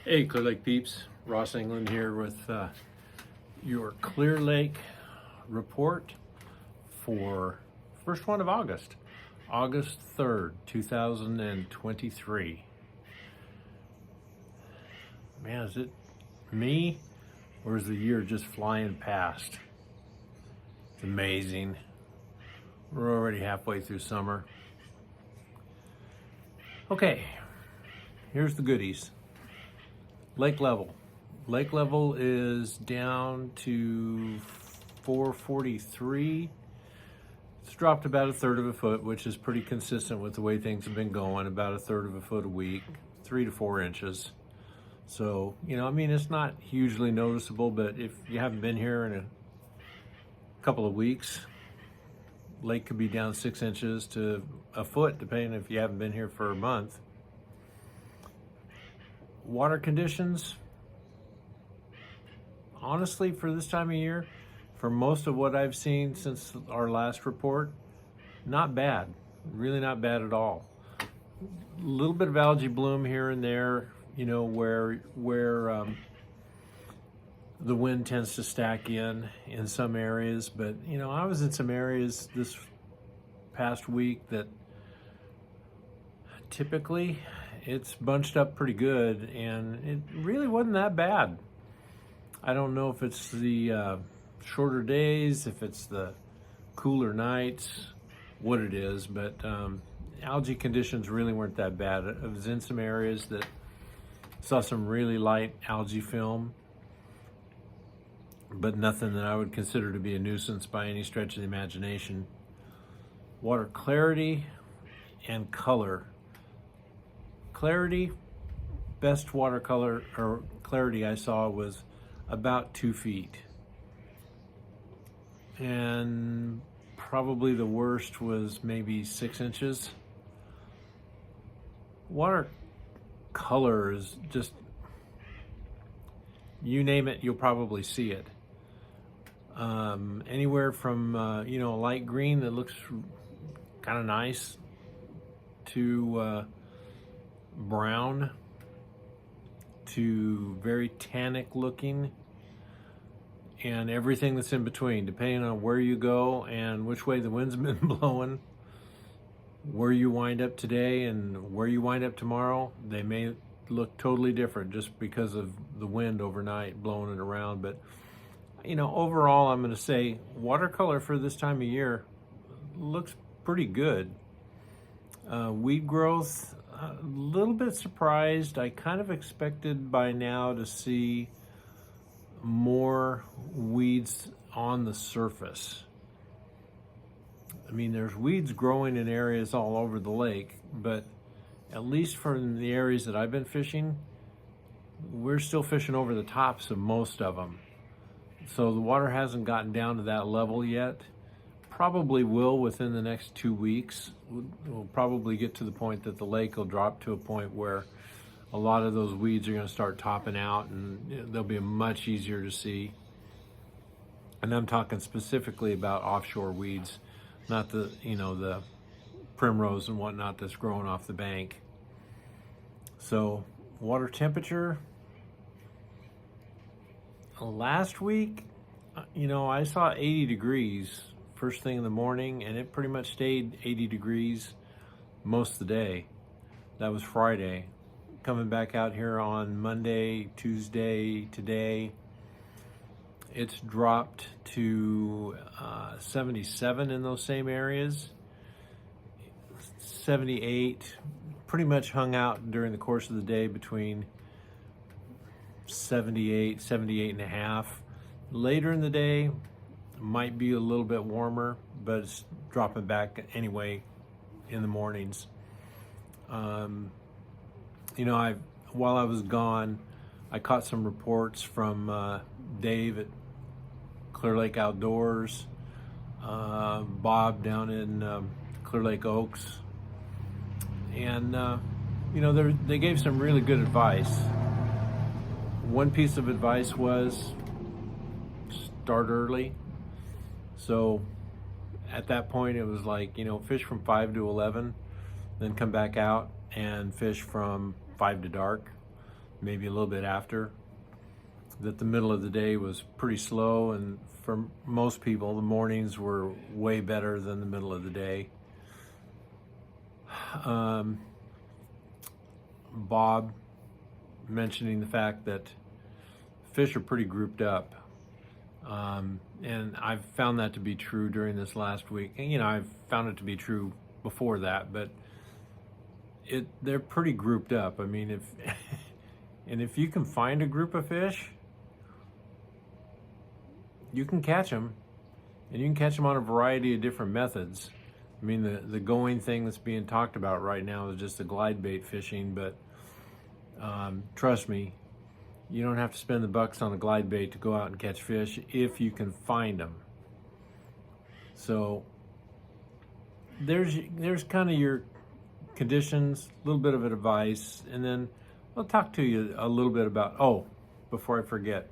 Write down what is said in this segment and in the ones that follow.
Hey, Clear Lake peeps. Ross England here with your Clear Lake report for first one of August, August 3rd, 2023. Man, is it me or is the year just flying past? It's amazing. We're already halfway through summer. Okay, here's the goodies. Lake level. Lake level is down to 443. It's dropped about 1/3 of a foot, which is pretty consistent with the way things have been going, about 1/3 of a foot a week, 3 to 4 inches. So, it's not hugely noticeable, but if you haven't been here in a couple of weeks, lake could be down 6 inches to a foot, depending if you haven't been here for a month. Water conditions, honestly, for this time of year, for most of what I've seen since our last report, not bad. Really not bad at all. A little bit of algae bloom here and there, where the wind tends to stack in some areas. But, I was in some areas this past week that typically it's bunched up pretty good, and it really wasn't that bad. I don't know if it's the shorter days, if it's the cooler nights, what it is, but algae conditions really weren't that bad. I was in some areas that saw some really light algae film, but nothing that I would consider to be a nuisance by any stretch of the imagination. Water clarity and color. Clarity, best watercolor or clarity I saw was about 2 feet. And probably the worst was maybe 6 inches. Water color is just, you name it, you'll probably see it. Anywhere from, a light green that looks kind of nice to brown to very tannic looking, and everything that's in between, depending on where you go and which way the wind's been blowing. Where you wind up today and where you wind up tomorrow, they may look totally different just because of the wind overnight blowing it around. But overall, I'm going to say watercolor for this time of year looks pretty good. Weed growth, a little bit surprised. I kind of expected by now to see more weeds on the surface. I mean, there's weeds growing in areas all over the lake, but at least from the areas that I've been fishing, we're still fishing over the tops of most of them. So the water hasn't gotten down to that level yet. Probably will within the next 2 weeks. We'll probably get to the point that the lake will drop to a point where a lot of those weeds are going to start topping out, and they'll be much easier to see. And I'm talking specifically about offshore weeds, not the primrose and whatnot that's growing off the bank. So water temperature, last week, I saw 80 degrees first thing in the morning, and it pretty much stayed 80 degrees most of the day. That was Friday. Coming back out here on Monday, Tuesday, today, it's dropped to 77 in those same areas. 78, pretty much hung out during the course of the day between 78, 78 and a half. Later in the day, might be a little bit warmer, but it's dropping back anyway in the mornings. While I was gone, I caught some reports from Dave at Clear Lake Outdoors, Bob down in Clear Lake Oaks, and they gave some really good advice. One piece of advice was start early. So at that point, it was like, fish from 5 to 11, then come back out and fish from 5 to dark. maybe a little bit after, that the middle of the day was pretty slow, and for most people the mornings were way better than the middle of the day. Bob mentioning the fact that fish are pretty grouped up, and I've found that to be true during this last week. And I've found it to be true before that, but they're pretty grouped up. I mean, if you can find a group of fish, you can catch them, and you can catch them on a variety of different methods. I mean, the going thing that's being talked about right now is just the glide bait fishing, but trust me, you don't have to spend the bucks on a glide bait to go out and catch fish if you can find them. So there's kind of your conditions, a little bit of advice, and then I'll talk to you a little bit about, before I forget,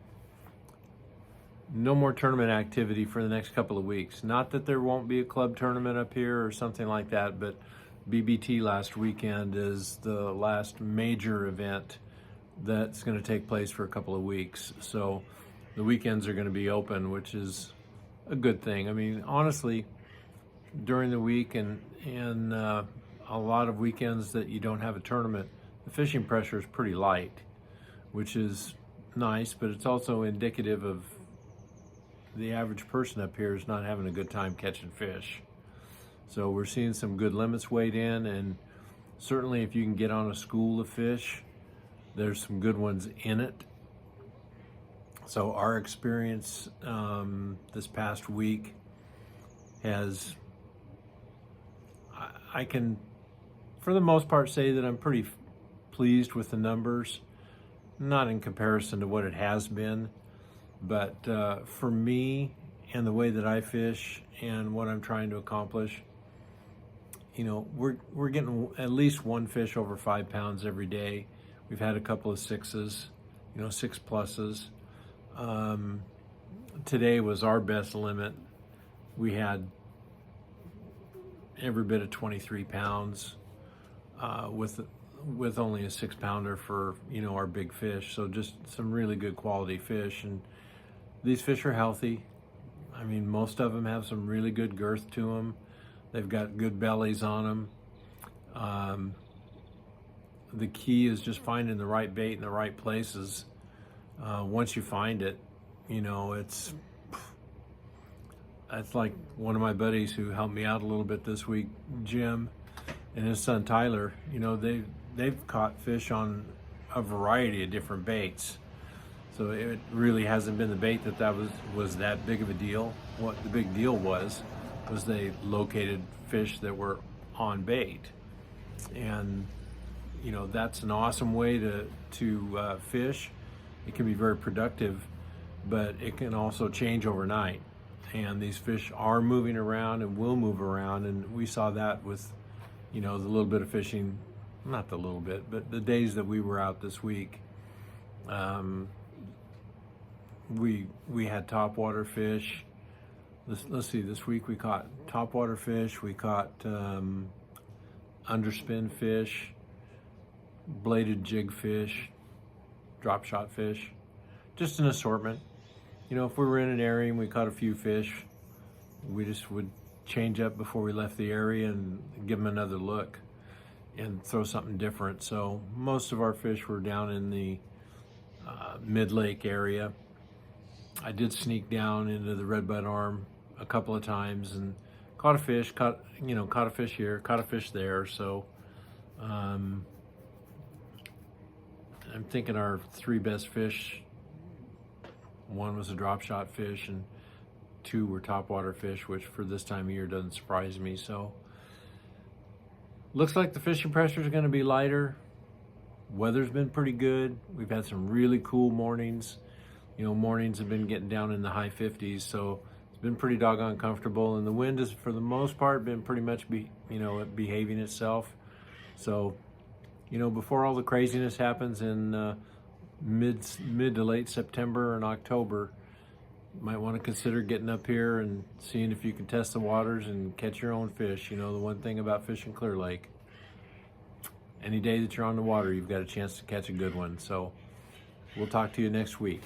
no more tournament activity for the next couple of weeks. Not that there won't be a club tournament up here or something like that, but BBT last weekend is the last major event that's going to take place for a couple of weeks. So the weekends are going to be open, which is a good thing. I mean, honestly, during the week and a lot of weekends that you don't have a tournament, the fishing pressure is pretty light, which is nice, but it's also indicative of the average person up here is not having a good time catching fish. So we're seeing some good limits weighed in, and certainly if you can get on a school of fish, there's some good ones in it. So our experience this past week has, I can for the most part say that I'm pretty pleased with the numbers, not in comparison to what it has been, but for me and the way that I fish and what I'm trying to accomplish, we're getting at least one fish over 5 pounds every day. We've had a couple of sixes, 6 pluses. Today was our best limit. We had every bit of 23 pounds with only a 6 pounder for our big fish. So just some really good quality fish, and these fish are healthy. I mean, most of them have some really good girth to them. They've got good bellies on them. The key is just finding the right bait in the right places. Once you find it, it's like one of my buddies who helped me out a little bit this week, Jim, and his son Tyler. They've caught fish on a variety of different baits. So it really hasn't been the bait that was that big of a deal. What the big deal was they located fish that were on bait, and that's an awesome way to fish. It can be very productive, but it can also change overnight. And these fish are moving around and will move around, and we saw that with the little bit of fishing, not the little bit, but the days that we were out this week. We had topwater fish. Let's see, this week we caught topwater fish, we caught underspin fish, bladed jig fish, drop shot fish, just an assortment. If we were in an area and we caught a few fish, we just would change up before we left the area and give them another look and throw something different. So most of our fish were down in the mid-lake area. I did sneak down into the Redbud Arm a couple of times and caught a fish, caught a fish here, caught a fish there. So I'm thinking our 3 best fish, 1 was a drop shot fish and 2 were topwater fish, which for this time of year doesn't surprise me. So looks like the fishing pressure is going to be lighter. Weather's been pretty good. We've had some really cool mornings. Mornings have been getting down in the high 50s, so it's been pretty doggone comfortable, and the wind has, for the most part, been pretty much behaving itself. So, before all the craziness happens in mid to late September and October, you might want to consider getting up here and seeing if you can test the waters and catch your own fish. The one thing about fishing Clear Lake. any day that you're on the water, you've got a chance to catch a good one. So we'll talk to you next week.